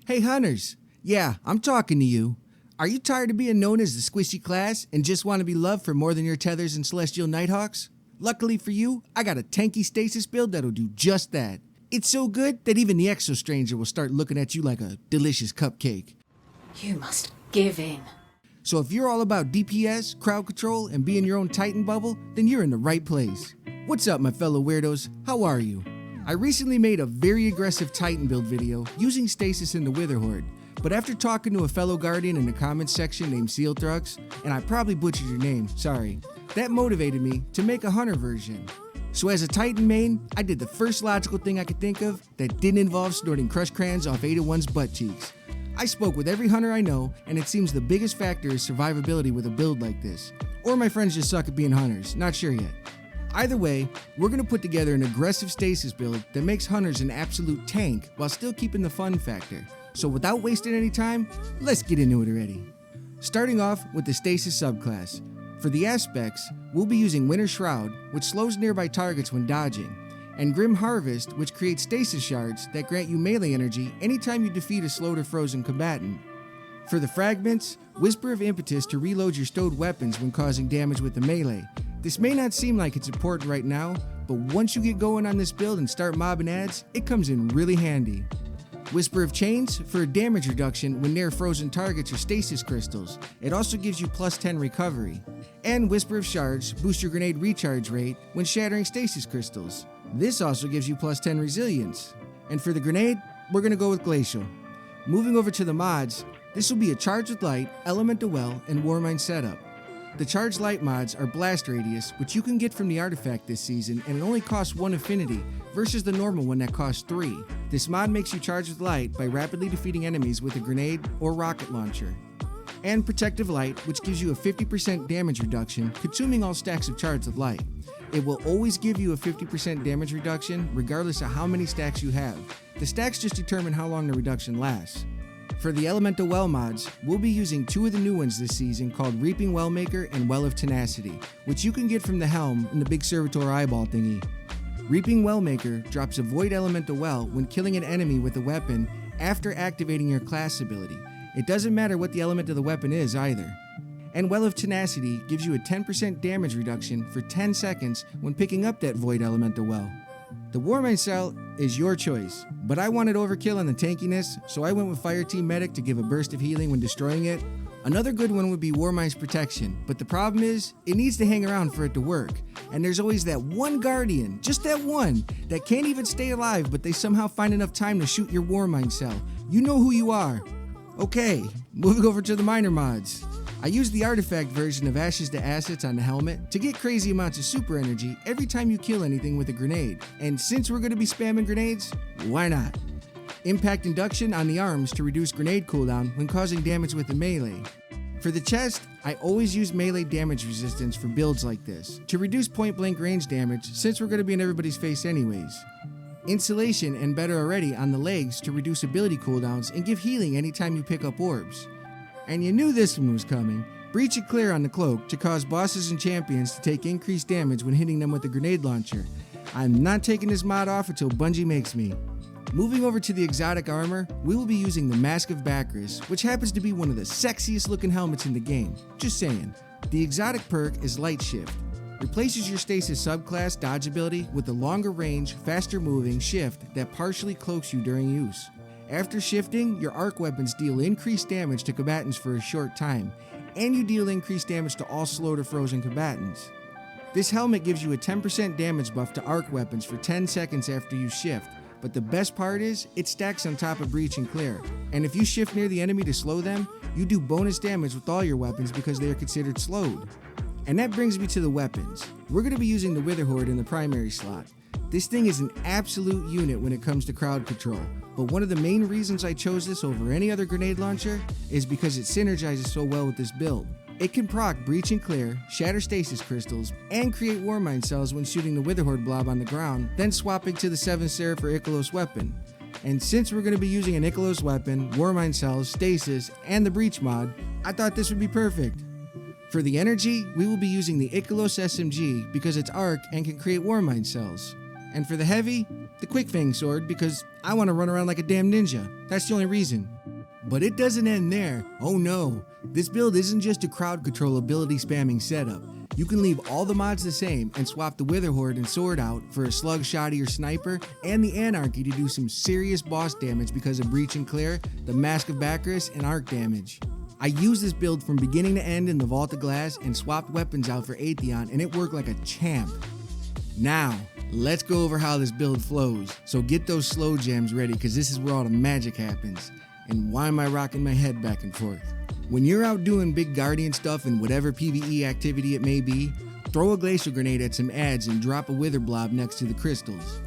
Hey hunters, yeah, I'm talking to you. Are you tired of being known as the squishy class and just want to be loved for more than your tethers and celestial nighthawks? Luckily for you, I got a tanky stasis build that'll do just that. It's so good that even the exo stranger will start looking at you like a delicious cupcake. You must give in. So if you're all about DPS, crowd control, and being your own Titan bubble, then you're in the right place. What's up, my fellow weirdos? How are you? I recently made a very aggressive Titan build video using Stasis in the Witherhoard, but after talking to a fellow guardian in the comments section named Sealthrux, and I probably butchered your name, sorry, that motivated me to make a hunter version. So as a Titan main, I did the first logical thing I could think of that didn't involve snorting crush crayons off Ada1's butt cheeks. I spoke with every hunter I know, and it seems the biggest factor is survivability with a build like this. Or my friends just suck at being hunters, not sure yet. Either way, we're going to put together an aggressive stasis build that makes hunters an absolute tank while still keeping the fun factor. So without wasting any time, let's get into it already. Starting off with the stasis subclass. For the aspects, we'll be using Winter Shroud, which slows nearby targets when dodging, and Grim Harvest, which creates stasis shards that grant you melee energy anytime you defeat a slowed or frozen combatant. For the fragments, Whisper of Impetus to reload your stowed weapons when causing damage with the melee. This may not seem like it's important right now, but once you get going on this build and start mobbing ads, it comes in really handy. Whisper of Chains for a damage reduction when near frozen targets or stasis crystals. It also gives you plus 10 recovery. And Whisper of Shards boosts your grenade recharge rate when shattering stasis crystals. This also gives you plus 10 resilience. And for the grenade, we're going to go with Glacial. Moving over to the mods, this will be a Charge with Light, Elemental Well, and Warmind setup. The Charged Light mods are Blast Radius, which you can get from the artifact this season, and it only costs 1 affinity, versus the normal one that costs 3. This mod makes you charge with light by rapidly defeating enemies with a grenade or rocket launcher. And Protective Light, which gives you a 50% damage reduction, consuming all stacks of Charged with Light. It will always give you a 50% damage reduction, regardless of how many stacks you have. The stacks just determine how long the reduction lasts. For the Elemental Well mods, we'll be using 2 of the new ones this season called Reaping Wellmaker and Well of Tenacity, which you can get from the Helm in the big Servitor eyeball thingy. Reaping Wellmaker drops a Void Elemental Well when killing an enemy with a weapon after activating your class ability. It doesn't matter what the element of the weapon is either. And Well of Tenacity gives you a 10% damage reduction for 10 seconds when picking up that Void Elemental Well. The Warmind Cell is your choice, but I wanted overkill on the tankiness, so I went with Fireteam Medic to give a burst of healing when destroying it. Another good one would be Warmind's Protection, but the problem is, it needs to hang around for it to work. And there's always that one Guardian, just that one, that can't even stay alive, but they somehow find enough time to shoot your Warmind Cell. You know who you are. Okay, moving over to the minor mods. I used the artifact version of Ashes to Assets on the helmet to get crazy amounts of super energy every time you kill anything with a grenade. And since we're going to be spamming grenades, why not? Impact Induction on the arms to reduce grenade cooldown when causing damage with the melee. For the chest, I always use melee damage resistance for builds like this, to reduce point blank range damage since we're going to be in everybody's face anyways. Insulation and better already on the legs to reduce ability cooldowns and give healing anytime you pick up orbs. And you knew this one was coming. Breach and Clear on the cloak to cause bosses and champions to take increased damage when hitting them with a grenade launcher. I'm not taking this mod off until Bungie makes me. Moving over to the exotic armor, we will be using the Mask of Bakris, which happens to be one of the sexiest looking helmets in the game. Just saying. The exotic perk is Light Shift. Replaces your stasis subclass dodge ability with a longer range, faster moving shift that partially cloaks you during use. After shifting, your arc weapons deal increased damage to combatants for a short time, and you deal increased damage to all slowed or frozen combatants. This helmet gives you a 10% damage buff to arc weapons for 10 seconds after you shift, but the best part is, it stacks on top of Breach and Clear, and if you shift near the enemy to slow them, you do bonus damage with all your weapons because they are considered slowed. And that brings me to the weapons. We're going to be using the Witherhoard in the primary slot. This thing is an absolute unit when it comes to crowd control, but one of the main reasons I chose this over any other grenade launcher is because it synergizes so well with this build. It can proc Breach and Clear, shatter stasis crystals, and create Warmind Cells when shooting the Witherhoard blob on the ground, then swapping to the 7th Seraph or Ikelos weapon. And since we're going to be using an Ikelos weapon, Warmind Cells, Stasis, and the Breach mod, I thought this would be perfect. For the energy, we will be using the Ikelos SMG because it's arc and can create Warmind Cells. And for the heavy, the Quick Fang sword because I want to run around like a damn ninja. That's the only reason. But it doesn't end there. Oh no, this build isn't just a crowd control ability spamming setup. You can leave all the mods the same and swap the Witherhoard and sword out for a slug shotty or sniper and the Anarchy to do some serious boss damage because of Breach and Clear, the Mask of Bakris, and arc damage. I used this build from beginning to end in the Vault of Glass and swapped weapons out for Atheon, and it worked like a champ. Now, let's go over how this build flows. So get those slow gems ready because this is where all the magic happens. And why am I rocking my head back and forth? When you're out doing big Guardian stuff in whatever PvE activity it may be, throw a Glacial Grenade at some adds and drop a Wither Blob next to the crystals.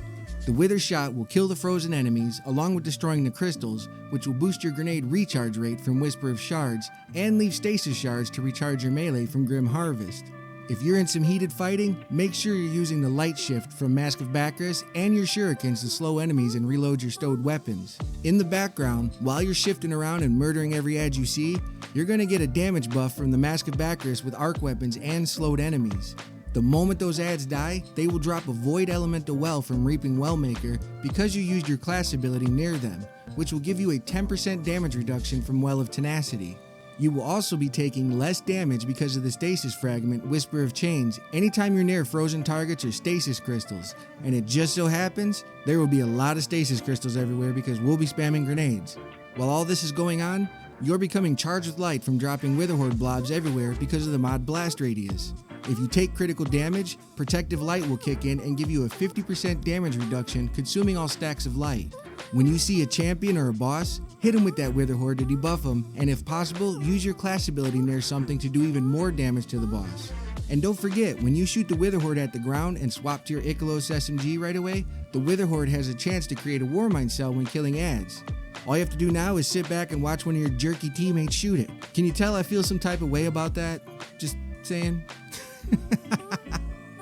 The Wither shot will kill the frozen enemies along with destroying the crystals, which will boost your grenade recharge rate from Whisper of Shards and leave stasis shards to recharge your melee from Grim Harvest. If you're in some heated fighting, make sure you're using the light shift from Mask of Bakris and your Shurikens to slow enemies and reload your stowed weapons. In the background, while you're shifting around and murdering every ad you see, you're going to get a damage buff from the Mask of Bakris with arc weapons and slowed enemies. The moment those ads die, they will drop a Void Elemental Well from Reaping Wellmaker because you used your class ability near them, which will give you a 10% damage reduction from Well of Tenacity. You will also be taking less damage because of the stasis fragment Whisper of Chains anytime you're near frozen targets or stasis crystals, and it just so happens there will be a lot of stasis crystals everywhere because we'll be spamming grenades. While all this is going on, you're becoming charged with light from dropping Witherhoard blobs everywhere because of the mod blast radius. If you take critical damage, Protective Light will kick in and give you a 50% damage reduction consuming all stacks of light. When you see a champion or a boss, hit him with that Witherhoard to debuff him, and if possible, use your class ability near something to do even more damage to the boss. And don't forget, when you shoot the Witherhoard at the ground and swap to your Ikelos SMG right away, the Witherhoard has a chance to create a Warmind Cell when killing ads. All you have to do now is sit back and watch one of your jerky teammates shoot it. Can you tell I feel some type of way about that? Just saying.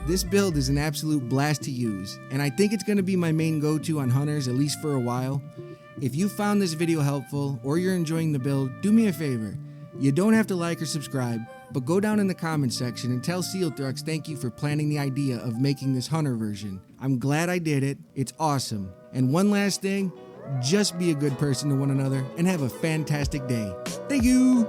This build is an absolute blast to use, and I think it's going to be my main go-to on hunters at least for a while. If you found this video helpful or you're enjoying the build, do me a favor. You don't have to like or subscribe, but go down in the comments section and tell Sealthrux thank you for planning the idea of making this hunter version. I'm glad I did it. It's awesome. And one last thing, just be a good person to one another and have a fantastic day. Thank you!